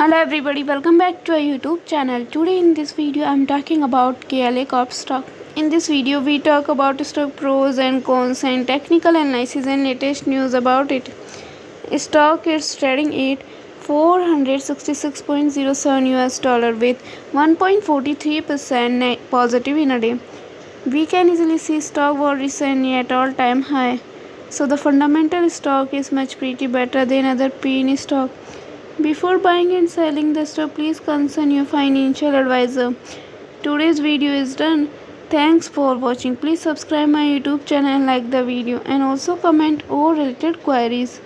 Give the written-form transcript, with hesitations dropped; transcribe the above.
Hello everybody, welcome back to our YouTube channel. Today in this video I'm talking about KLA stock. In this video we talk about stock pros and cons and technical analysis and latest news about it. Stock is trading at 466.07 US dollar with 1.43% positive in a day. We can easily see stock was recently at all time high. So the fundamental stock is much pretty better than other penny stock. Before buying and selling the stock, please consult your financial advisor. Today's video is done. Thanks for watching. Please subscribe my YouTube channel and like the video and also comment all related queries.